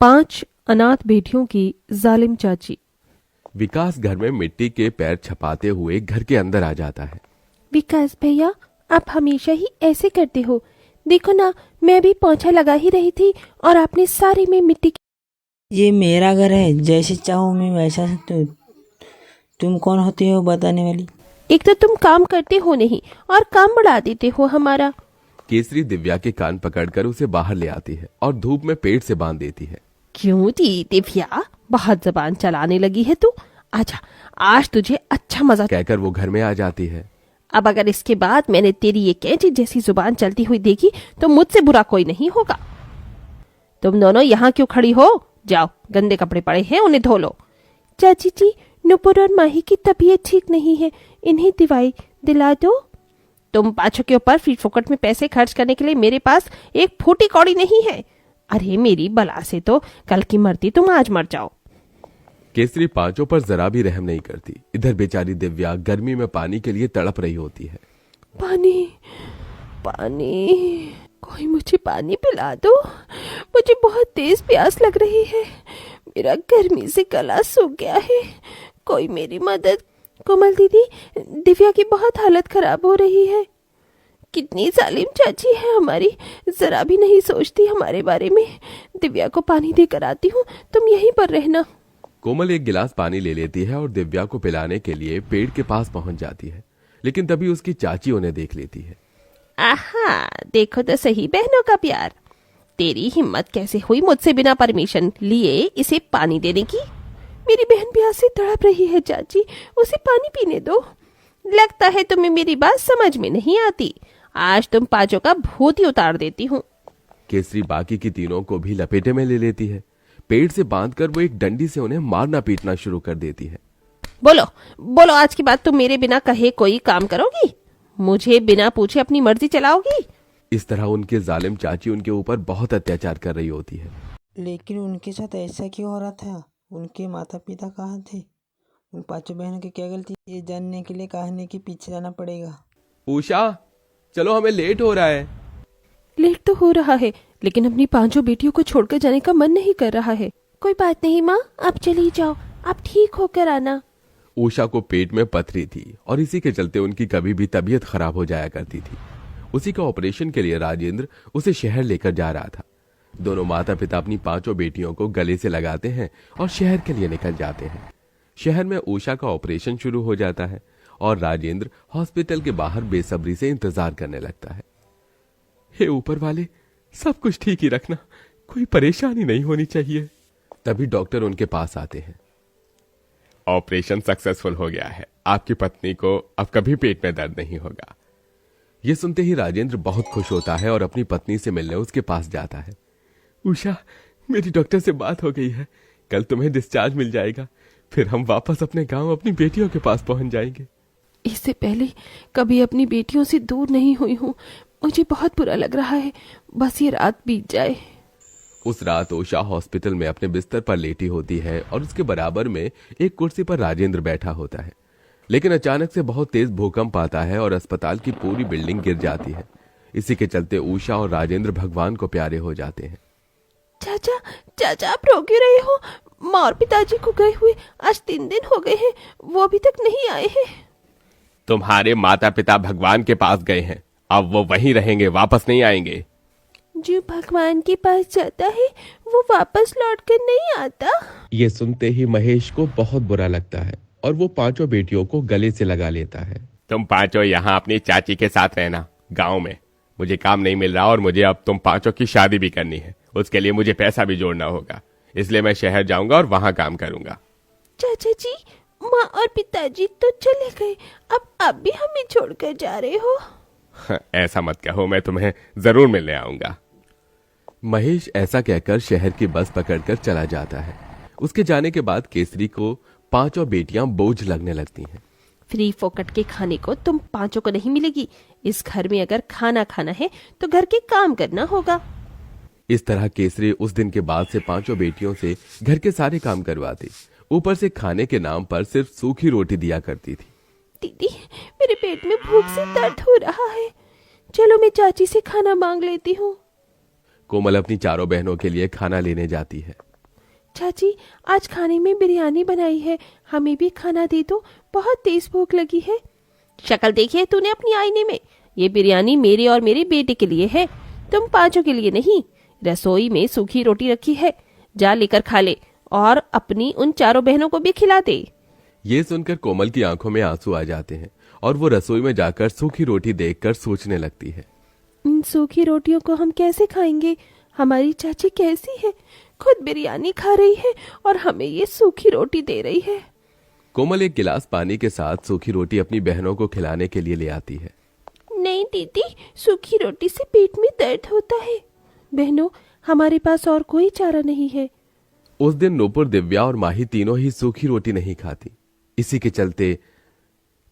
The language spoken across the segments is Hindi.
5 अनाथ बेटियों की जालिम चाची। विकास घर में मिट्टी के पैर छपाते हुए घर के अंदर आ जाता है। विकास भैया, आप हमेशा ही ऐसे करते हो। देखो ना, मैं भी पोंछा लगा ही रही थी और आपने सारी में मिट्टी ये मेरा घर है, जैसे चाहूँ मैं वैसा तुम कौन होती हो बताने वाली? एक तो तुम काम करते हो नहीं और काम बढ़ा देते हो हमारा। केसरी दिव्या के कान पकड़कर उसे बाहर ले आती है और धूप में पेड़ से बांध देती है। क्यों दी दिव्या, बहुत जबान चलाने लगी है तू। आजा, आज तुझे अच्छा मजा कहकर वो घर में आ जाती है। अब अगर इसके बाद मैंने तेरी ये कैंची जैसी जुबान चलती हुई देखी तो मुझसे बुरा कोई नहीं होगा। तुम दोनों यहाँ क्यों खड़ी हो? जाओ, गंदे कपड़े पड़े हैं, उन्हें धो लो। चाची जी, नुपुर और माही की तबीयत ठीक नहीं है, इन्हें दवाई दिला दो। तुम पाँचों के ऊपर फ्री फोकट में पैसे खर्च करने के लिए मेरे पास एक फूटी कौड़ी नहीं है। अरे मेरी बला से तो कल की मरती तुम आज मर जाओ। केसरी पांचों पर जरा भी रहम नहीं करती। इधर बेचारी दिव्या गर्मी में पानी के लिए तड़प रही होती है। पानी, पानी, कोई मुझे पानी पिला दो, मुझे बहुत तेज प्यास लग रही है। मेरा गर्मी से गला सूख गया है, कोई मेरी मदद। कोमल दीदी, दिव्या की बहुत हालत खराब हो रही है। कितनी जालिम चाची है हमारी, जरा भी नहीं सोचती हमारे बारे में। दिव्या को पानी देकर आती हूँ, तुम यहीं पर रहना। कोमल एक गिलास पानी ले लेती है और दिव्या को पिलाने के लिए पेड़ के पास पहुंच जाती है, लेकिन तभी उसकी चाची उन्हें देख लेती है। आहा, देखो तो सही बहनों का प्यार। तेरी हिम्मत कैसे हुई मुझसे बिना परमिशन लिए इसे पानी देने की? मेरी बहन प्यास से तड़प रही है चाची, उसे पानी पीने दो। लगता है तुम्हें मेरी बात समझ में नहीं आती। आज तुम पांचों का भूत ही उतार देती हूँ। केसरी बाकी की तीनों को भी लपेटे में ले लेती है। पेड़ से बांधकर वो एक डंडी से उन्हें मारना पीटना शुरू कर देती है। बोलो बोलो, आज की बात तुम मेरे बिना कहे कोई काम करोगी? मुझे बिना पूछे अपनी मर्जी चलाओगी? इस तरह उनके जालिम चाची उनके ऊपर बहुत अत्याचार कर रही होती है। लेकिन उनके साथ ऐसा क्यों हो रहा था? उनके माता पिता कहाँ थे? उन पांचों बहनों की क्या गलती? ये जानने के लिए कहानी के पीछे जाना पड़ेगा। उषा, चलो, हमें लेट हो रहा है। लेट तो हो रहा है, लेकिन अपनी पांचों बेटियों को छोड़कर जाने का मन नहीं कर रहा है। कोई बात नहीं माँ, आप चली जाओ, आप ठीक होकर आना। उषा को पेट में पथरी थी और इसी के चलते उनकी कभी भी तबीयत खराब हो जाया करती थी। उसी का ऑपरेशन के लिए राजेंद्र उसे शहर लेकर जा रहा था। दोनों माता पिता अपनी पांचों बेटियों को गले से लगाते हैं और शहर के लिए निकल जाते हैं। शहर में उषा का ऑपरेशन शुरू हो जाता है और राजेंद्र हॉस्पिटल के बाहर बेसब्री से इंतजार करने लगता है। हे ऊपर वाले, सब कुछ ठीक ही रखना, कोई परेशानी नहीं होनी चाहिए। तभी डॉक्टर उनके पास आते हैं। ऑपरेशन सक्सेसफुल हो गया है, आपकी पत्नी को अब कभी पेट में दर्द नहीं होगा। ये सुनते ही राजेंद्र बहुत खुश होता है और अपनी पत्नी से मिलने उसके पास जाता है। उषा, मेरी डॉक्टर से बात हो गई है, कल तुम्हें डिस्चार्ज मिल जाएगा, फिर हम वापस अपने गांव अपनी बेटियों के पास पहुंच जाएंगे। इससे पहले कभी अपनी बेटियों से दूर नहीं हुई हूँ, मुझे बहुत बुरा लग रहा है, बस ये रात बीत जाए। उस रात उषा हॉस्पिटल में अपने बिस्तर पर लेटी होती है और उसके बराबर में एक कुर्सी पर राजेंद्र बैठा होता है। लेकिन अचानक से बहुत तेज भूकंप आता है और अस्पताल की पूरी बिल्डिंग गिर जाती है। इसी के चलते उषा और राजेंद्र भगवान को प्यारे हो जाते हैं। चाचा, चाचा, आप रो क्यों रहे हो? माँ और पिताजी को गए हुए आज 3 दिन हो गए हैं, वो अभी तक नहीं आए हैं। तुम्हारे माता पिता भगवान के पास गए हैं, अब वो वहीं रहेंगे, वापस नहीं आएंगे। जो भगवान के पास जाता है वो वापस लौट कर नहीं आता। ये सुनते ही महेश को बहुत बुरा लगता है और वो पांचों बेटियों को गले से लगा लेता है। तुम पांचों यहाँ अपनी चाची के साथ रहना, गांव में मुझे काम नहीं मिल रहा और मुझे अब तुम पांचों की शादी भी करनी है। उसके लिए मुझे पैसा भी जोड़ना होगा, इसलिए मैं शहर जाऊंगा और वहां काम करूंगा। चाचा जी, माँ और पिताजी तो चले गए, अब आप भी हमें छोड़कर जा रहे हो? ऐसा मत कहो, मैं तुम्हें जरूर मिलने आऊंगा। महेश ऐसा कहकर शहर की बस पकड़कर चला जाता है। उसके जाने के बाद केसरी को पांचों बेटियां बोझ लगने लगती हैं। फ्री फोकट के खाने को तुम पांचों को नहीं मिलेगी। इस घर में अगर खाना खाना है तो घर के काम करना होगा। इस तरह केसरी उस दिन के बाद से पांचों बेटियों से घर के सारे काम करवाती, ऊपर से खाने के नाम पर सिर्फ सूखी रोटी दिया करती थी। दीदी, मेरे पेट में भूख से दर्द हो रहा है, चलो मैं चाची से खाना मांग लेती हूँ। कोमल अपनी चारों बहनों के लिए खाना लेने जाती है। चाची, आज खाने में बिरयानी बनाई है, हमें भी खाना दे दो, बहुत तेज भूख लगी है। शक्ल देखी है तूने अपनी आईने में? ये बिरयानी मेरे और मेरे बेटे के लिए है, तुम पांचों के लिए नहीं। रसोई में सूखी रोटी रखी है, जा लेकर खा ले और अपनी उन चारों बहनों को भी खिला दे। ये सुनकर कोमल की आंखों में आंसू आ जाते हैं और वो रसोई में जाकर सूखी रोटी देखकर सोचने लगती है। इन सूखी रोटियों को हम कैसे खाएंगे? हमारी चाची कैसी है, खुद बिरयानी खा रही है और हमें ये सूखी रोटी दे रही है। कोमल एक गिलास पानी के साथ सूखी रोटी अपनी बहनों को खिलाने के लिए ले आती है। नहीं दीदी, सूखी रोटी से पेट में दर्द होता है। बहनों, हमारे पास और कोई चारा नहीं है। उस दिन नूपुर, दिव्या और माही तीनों ही सूखी रोटी नहीं खाती। इसी के चलते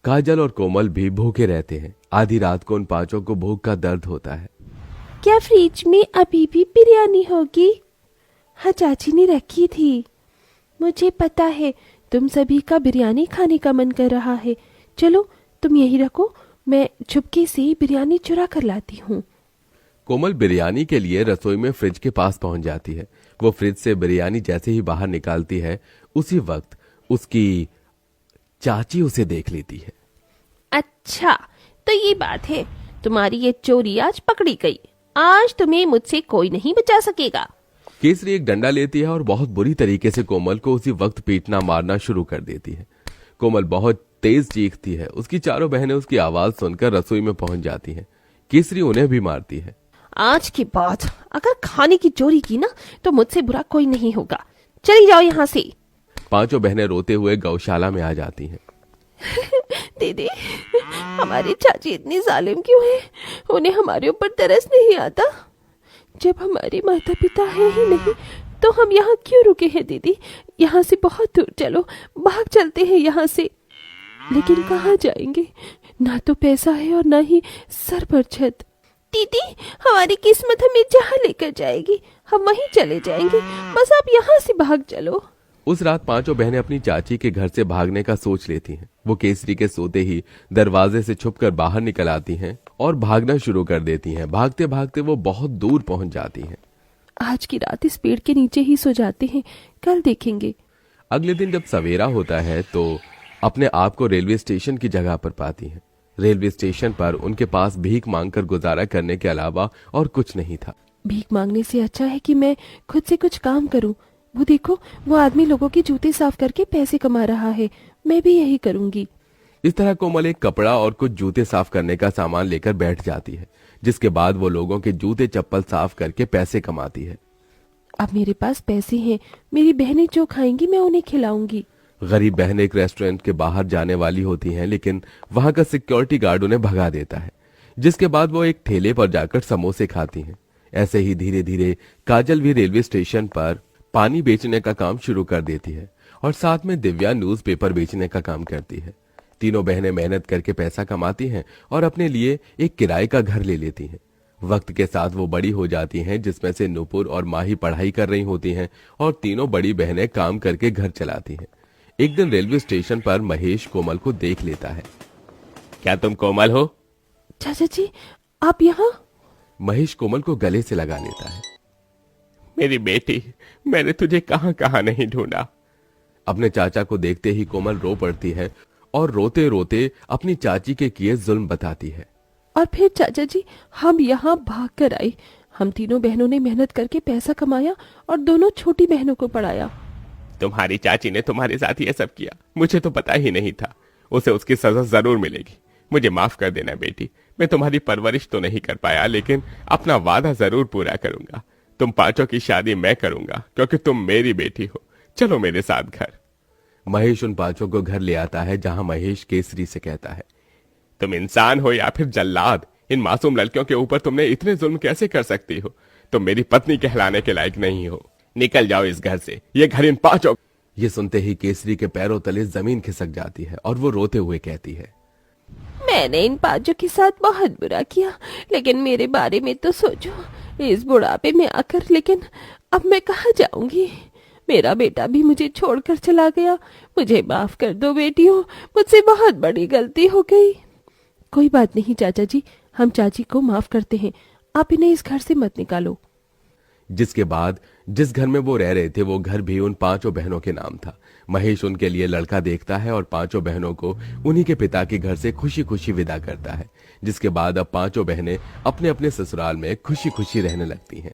काजल और कोमल भी भूखे रहते हैं। आधी रात को उन पांचों को भूख का दर्द होता है। क्या फ्रिज में अभी भी बिरयानी होगी? हाँ, चाची ने रखी थी। मुझे पता है तुम सभी का बिरयानी खाने का मन कर रहा है। चलो तुम यही रखो, मैं चुपके से बिरयानी चुरा कर लाती हूँ। कोमल बिरयानी के लिए रसोई में फ्रिज के पास पहुंच जाती है। वो फ्रिज से बिरयानी जैसे ही बाहर निकालती है, उसी वक्त उसकी चाची उसे देख लेती है। अच्छा, तो ये बात है, तुम्हारी ये चोरी आज पकड़ी गई। आज तुम्हें मुझसे कोई नहीं बचा सकेगा। केसरी एक डंडा लेती है और बहुत बुरी तरीके से कोमल को उसी वक्त पीटना मारना शुरू कर देती है। कोमल बहुत तेज चीखती है। उसकी चारों बहनें उसकी आवाज सुनकर रसोई में पहुंच जाती हैं। केसरी उन्हें भी मारती है। आज के बाद अगर खाने की चोरी की ना, तो मुझसे बुरा कोई नहीं होगा। चली जाओ यहाँ से। पांचों बहनें रोते हुए गौशाला में आ जाती हैं। दीदी, हमारी चाची इतनी जालिम क्यों है? उन्हें हमारे ऊपर तरस नहीं आता? जब हमारे माता पिता है ही नहीं तो हम यहाँ क्यों रुके हैं? दीदी, यहाँ से बहुत दूर चलो, भाग चलते हैं यहाँ से। लेकिन कहाँ जाएंगे? ना तो पैसा है और ना ही सर पर छत। दीदी, हमारी किस्मत हमें जहाँ लेकर जाएगी हम वहीं चले जाएंगे, बस आप यहाँ से भाग चलो। उस रात पांचों बहनें अपनी चाची के घर से भागने का सोच लेती हैं। वो केसरी के सोते ही दरवाजे से छुपकर बाहर निकल आती हैं और भागना शुरू कर देती हैं। भागते भागते वो बहुत दूर पहुंच जाती हैं। आज की रात इस पेड़ के नीचे ही सो जाते हैं, कल देखेंगे। अगले दिन जब सवेरा होता है तो अपने आप को रेलवे स्टेशन की जगह पर पाती हैं। रेलवे स्टेशन पर उनके पास भीख मांगकर गुजारा करने के अलावा और कुछ नहीं था। भीख मांगने से अच्छा है कि मैं खुद से कुछ काम करूं। वो देखो, वो आदमी लोगों के जूते साफ करके पैसे कमा रहा है, मैं भी यही करूंगी। इस तरह कोमल एक कपड़ा और कुछ जूते साफ करने का सामान लेकर बैठ जाती है, जिसके बाद वो लोगों के जूते चप्पल साफ करके पैसे कमाती है। अब मेरे पास पैसे हैं, मेरी बहनें जो खाएंगी मैं उन्हें खिलाऊंगी। गरीब बहनें एक रेस्टोरेंट के बाहर जाने वाली होती हैं, लेकिन वहां का सिक्योरिटी गार्ड उन्हें भगा देता है, जिसके बाद वो एक ठेले पर जाकर समोसे खाती हैं। ऐसे ही धीरे धीरे काजल भी रेलवे स्टेशन पर पानी बेचने का काम शुरू कर देती है और साथ में दिव्या न्यूज़पेपर बेचने का काम करती है। तीनों बहनें मेहनत करके पैसा कमाती हैं और अपने लिए एक किराए का घर ले लेती हैं। वक्त के साथ वो बड़ी हो जाती हैं, जिसमें से नूपुर और माही पढ़ाई कर रही होती हैं और तीनों बड़ी बहनें काम करके घर चलाती हैं। एक दिन रेलवे स्टेशन पर महेश कोमल को देख लेता है। क्या तुम कोमल हो? चाचा जी, आप यहाँ? महेश कोमल को गले से लगा लेता है। मेरी बेटी, मैंने तुझे कहां कहां नहीं ढूंढा। अपने चाचा को देखते ही कोमल रो पड़ती है और रोते रोते अपनी चाची के किए जुल्म बताती है। और फिर चाचा जी, हम यहाँ भाग कर आए। हम तीनों बहनों ने मेहनत करके पैसा कमाया और दोनों छोटी बहनों को पढ़ाया। तुम्हारी चाची ने तुम्हारे साथ ये सब किया, मुझे तो पता ही नहीं था। उसे उसकी सजा जरूर मिलेगी। मुझे माफ कर देना बेटी, मैं तुम्हारी परवरिश तो नहीं कर पाया, लेकिन अपना वादा जरूर पूरा करूंगा। तुम पांचों की शादी मैं करूंगा, क्योंकि तुम मेरी बेटी हो। चलो मेरे साथ घर। महेश उन पांचों को घर ले आता है, जहां महेश केसरी से कहता है, तुम इंसान हो या फिर जल्लाद, इन मासूम लड़कियों के ऊपर तुमने इतने जुल्म कैसे कर सकती हो? तुम मेरी पत्नी कहलाने के लायक नहीं हो। निकल जाओ इस घर से, ये घर इन पांचों। ये सुनते ही केसरी के पैरों तले जमीन खिसक जाती है और वो रोते हुए कहती है, मैंने इन पांचों के साथ बहुत बुरा किया, लेकिन मेरे बारे में तो सोचो। इस बुढ़ापे में आकर, लेकिन अब मैं कहाँ जाऊंगी? मेरा बेटा भी मुझे छोड़कर चला गया। मुझे माफ कर दो बेटियों, मुझसे बहुत बड़ी गलती हो गई। कोई बात नहीं चाचा जी, हम चाची को माफ करते हैं। आप इन्हें इस घर से मत निकालो। जिसके बाद जिस घर में वो रह रहे थे वो घर भी उन 5 बहनों के नाम था। महेश उनके लिए लड़का देखता है और 5 बहनों को उन्हीं के पिता के घर से खुशी खुशी विदा करता है, जिसके बाद अब 5 बहनें अपने अपने ससुराल में खुशी खुशी रहने लगती हैं।